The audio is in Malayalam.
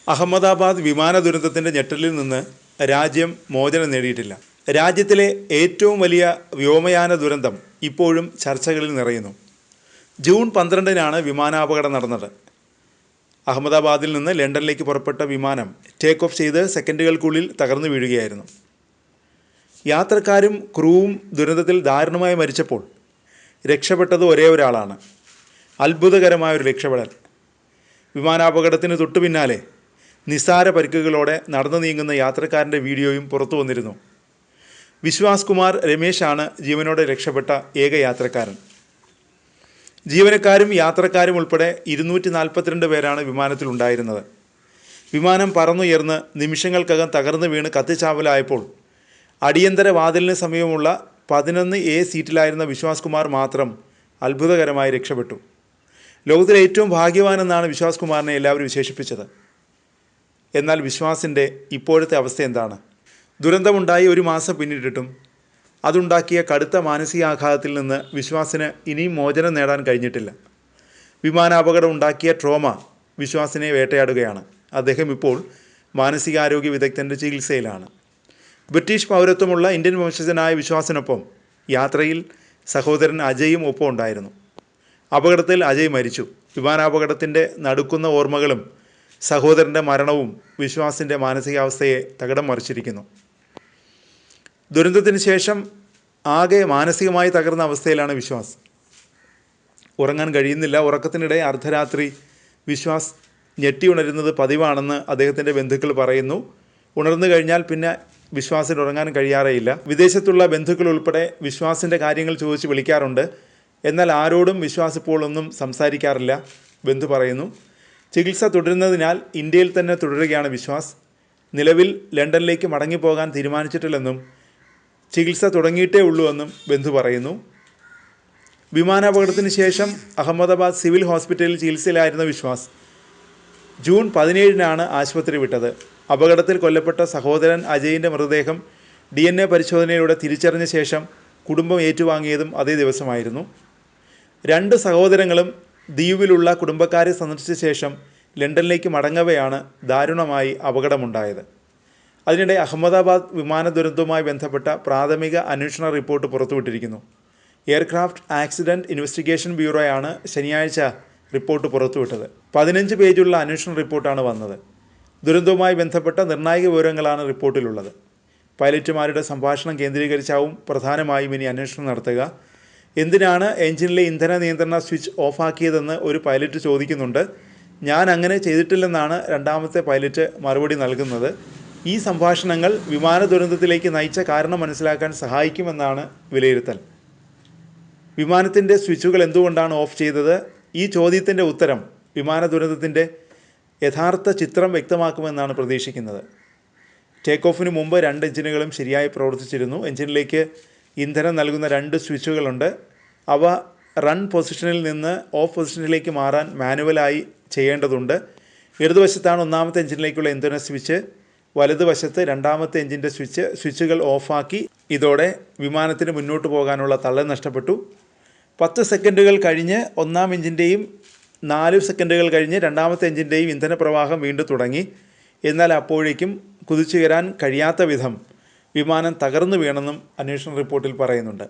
അഹമ്മദാബാദ് വിമാന ദുരന്തത്തിൻ്റെ ഞെട്ടലിൽ നിന്ന് രാജ്യം മോചനം നേടിയിട്ടില്ല. രാജ്യത്തിലെ ഏറ്റവും വലിയ വ്യോമയാന ദുരന്തം ഇപ്പോഴും ചർച്ചകളിൽ നിറയുന്നു. ജൂൺ 12-നാണ് വിമാനാപകടം നടന്നത്. അഹമ്മദാബാദിൽ നിന്ന് ലണ്ടനിലേക്ക് പുറപ്പെട്ട വിമാനം ടേക്ക് ഓഫ് ചെയ്ത് സെക്കൻഡുകൾക്കുള്ളിൽ തകർന്നു വീഴുകയായിരുന്നു. യാത്രക്കാരും ക്രൂവും ദുരന്തത്തിൽ ദാരുണമായി മരിച്ചപ്പോൾ രക്ഷപ്പെട്ടത് ഒരേ ഒരാളാണ്. അത്ഭുതകരമായൊരു രക്ഷപ്പെടൽ. വിമാനാപകടത്തിന് തൊട്ടു പിന്നാലെ നിസ്സാര പരിക്കുകളോടെ നടന്നു നീങ്ങുന്ന യാത്രക്കാരൻ്റെ വീഡിയോയും പുറത്തു വന്നിരുന്നു. വിശ്വാസ് കുമാർ രമേശാണ് ജീവനോടെ രക്ഷപ്പെട്ട ഏക യാത്രക്കാരൻ. ജീവനക്കാരും യാത്രക്കാരും ഉൾപ്പെടെ 242 പേരാണ് വിമാനത്തിലുണ്ടായിരുന്നത്. വിമാനം പറന്നുയർന്ന് നിമിഷങ്ങൾക്കകം തകർന്നു വീണ് കത്തിച്ചാവലായപ്പോൾ അടിയന്തര വാതിലിന് സമീപമുള്ള 11A സീറ്റിലായിരുന്ന വിശ്വാസ് കുമാർ മാത്രം അത്ഭുതകരമായി രക്ഷപ്പെട്ടു. ലോകത്തിലെ ഏറ്റവും ഭാഗ്യവാനെന്നാണ് വിശ്വാസ് കുമാറിനെ എല്ലാവരും വിശേഷിപ്പിച്ചത്. എന്നാൽ വിശ്വാസിൻ്റെ ഇപ്പോഴത്തെ അവസ്ഥ എന്താണ്? ദുരന്തമുണ്ടായി 1 മാസം പിന്നിട്ടിട്ടും അതുണ്ടാക്കിയ കടുത്ത മാനസികാഘാതത്തിൽ നിന്ന് വിശ്വാസിന് ഇനിയും മോചനം നേടാൻ കഴിഞ്ഞിട്ടില്ല. വിമാനാപകടം ഉണ്ടാക്കിയ ട്രോമ വിശ്വാസിനെ വേട്ടയാടുകയാണ്. അദ്ദേഹം ഇപ്പോൾ മാനസികാരോഗ്യ വിദഗ്ധൻ്റെ ചികിത്സയിലാണ്. ബ്രിട്ടീഷ് പൗരത്വമുള്ള ഇന്ത്യൻ വംശജനായ വിശ്വാസിനൊപ്പം യാത്രയിൽ സഹോദരൻ അജയും ഒപ്പം ഉണ്ടായിരുന്നു. അപകടത്തിൽ അജയ് മരിച്ചു. വിമാനാപകടത്തിൻ്റെ നടുക്കുന്ന ഓർമ്മകളും സഹോദരൻ്റെ മരണവും വിശ്വാസിൻ്റെ മാനസികാവസ്ഥയെ തകിടം മറിച്ചിരിക്കുന്നു. ദുരന്തത്തിന് ശേഷം ആകെ മാനസികമായി തകർന്ന അവസ്ഥയിലാണ് വിശ്വാസ്. ഉറങ്ങാൻ കഴിയുന്നില്ല. ഉറക്കത്തിനിടെ അർദ്ധരാത്രി വിശ്വാസ് ഞെട്ടിയുണരുന്നത് പതിവാണെന്ന് അദ്ദേഹത്തിൻ്റെ ബന്ധുക്കൾ പറയുന്നു. ഉണർന്നു കഴിഞ്ഞാൽ പിന്നെ വിശ്വാസിന് ഉറങ്ങാൻ കഴിയാറേയില്ല. വിദേശത്തുള്ള ബന്ധുക്കൾ ഉൾപ്പെടെ വിശ്വാസിൻ്റെ കാര്യങ്ങൾ ചോദിച്ച് വിളിക്കാറുണ്ട്. എന്നാൽ ആരോടും വിശ്വാസ് ഇപ്പോൾ ഒന്നും സംസാരിക്കാറില്ല. ബന്ധു പറയുന്നു. ചികിത്സ തുടരുന്നതിനാൽ ഇന്ത്യയിൽ തന്നെ തുടരുകയാണ് വിശ്വാസ്. നിലവിൽ ലണ്ടനിലേക്ക് മടങ്ങിപ്പോകാൻ തീരുമാനിച്ചിട്ടില്ലെന്നും ചികിത്സ തുടങ്ങിയിട്ടേ ഉള്ളൂ എന്നും ബന്ധു പറയുന്നു. വിമാനാപകടത്തിന് ശേഷം അഹമ്മദാബാദ് സിവിൽ ഹോസ്പിറ്റലിൽ ചികിത്സയിലായിരുന്ന വിശ്വാസ് ജൂൺ 17-നാണ് ആശുപത്രി വിട്ടത്. അപകടത്തിൽ കൊല്ലപ്പെട്ട സഹോദരൻ അജയിൻ്റെ മൃതദേഹം DNA പരിശോധനയിലൂടെ തിരിച്ചറിഞ്ഞ ശേഷം കുടുംബം ഏറ്റുവാങ്ങിയതും അതേ ദിവസമായിരുന്നു. 2 സഹോദരങ്ങളും ദ്വീപിലുള്ള കുടുംബക്കാരെ സന്ദർശിച്ച ശേഷം ലണ്ടനിലേക്ക് മടങ്ങവെയാണ് ദാരുണമായി അപകടമുണ്ടായത്. അതിനിടെ അഹമ്മദാബാദ് വിമാന ദുരന്തവുമായി ബന്ധപ്പെട്ട പ്രാഥമിക അന്വേഷണ റിപ്പോർട്ട് പുറത്തുവിട്ടിരിക്കുന്നു. എയർക്രാഫ്റ്റ് ആക്സിഡൻറ്റ് ഇൻവെസ്റ്റിഗേഷൻ ബ്യൂറോയാണ് ശനിയാഴ്ച റിപ്പോർട്ട് പുറത്തുവിട്ടത്. 15 പേജുള്ള അന്വേഷണ റിപ്പോർട്ടാണ് വന്നത്. ദുരന്തവുമായി ബന്ധപ്പെട്ട നിർണായക വിവരങ്ങളാണ് റിപ്പോർട്ടിലുള്ളത്. പൈലറ്റുമാരുടെ സംഭാഷണം കേന്ദ്രീകരിച്ചാവും പ്രധാനമായും ഇനി അന്വേഷണം നടത്തുക. എന്തിനാണ് എഞ്ചിനിലെ ഇന്ധന നിയന്ത്രണ സ്വിച്ച് ഓഫാക്കിയതെന്ന് ഒരു പൈലറ്റ് ചോദിക്കുന്നുണ്ട്. ഞാൻ അങ്ങനെ ചെയ്തിട്ടില്ലെന്നാണ് രണ്ടാമത്തെ പൈലറ്റ് മറുപടി നൽകുന്നത്. ഈ സംഭാഷണങ്ങൾ വിമാന ദുരന്തത്തിലേക്ക് നയിച്ച കാരണം മനസ്സിലാക്കാൻ സഹായിക്കുമെന്നാണ് വിലയിരുത്തൽ. വിമാനത്തിൻ്റെ സ്വിച്ചുകൾ എന്തുകൊണ്ടാണ് ഓഫ് ചെയ്തത്? ഈ ചോദ്യത്തിൻ്റെ ഉത്തരം വിമാന ദുരന്തത്തിൻ്റെ യഥാർത്ഥ ചിത്രം വ്യക്തമാക്കുമെന്നാണ് പ്രതീക്ഷിക്കുന്നത്. ടേക്ക് ഓഫിന് മുമ്പ് 2 എഞ്ചിനുകളും ശരിയായി പ്രവർത്തിച്ചിരുന്നു. എഞ്ചിനിലേക്ക് ഇന്ധനം നൽകുന്ന 2 സ്വിച്ചുകളുണ്ട്. അവ റൺ പൊസിഷനിൽ നിന്ന് ഓഫ് പൊസിഷനിലേക്ക് മാറാൻ മാനുവലായി ചെയ്യേണ്ടതുണ്ട്. ഇടതുവശത്താണ് 1ാമത്തെ എഞ്ചിനിലേക്കുള്ള ഇന്ധന സ്വിച്ച്, വലതുവശത്ത് 2ാമത്തെ എഞ്ചിൻ്റെ സ്വിച്ചുകൾ ഓഫാക്കി. ഇതോടെ വിമാനത്തിന് മുന്നോട്ട് പോകാനുള്ള തള്ളൽ നഷ്ടപ്പെട്ടു. 10 സെക്കൻഡുകൾ കഴിഞ്ഞ് 1ാം എഞ്ചിൻ്റെയും 4 സെക്കൻഡുകൾ കഴിഞ്ഞ് 2ാമത്തെ എഞ്ചിൻ്റെയും ഇന്ധനപ്രവാഹം വീണ്ടും തുടങ്ങി. എന്നാൽ അപ്പോഴേക്കും കുതിച്ചുയരാൻ കഴിയാത്ത വിധം വിമാനം തകർന്നു വീണെന്നും അന്വേഷണ റിപ്പോർട്ടിൽ പറയുന്നുണ്ട്.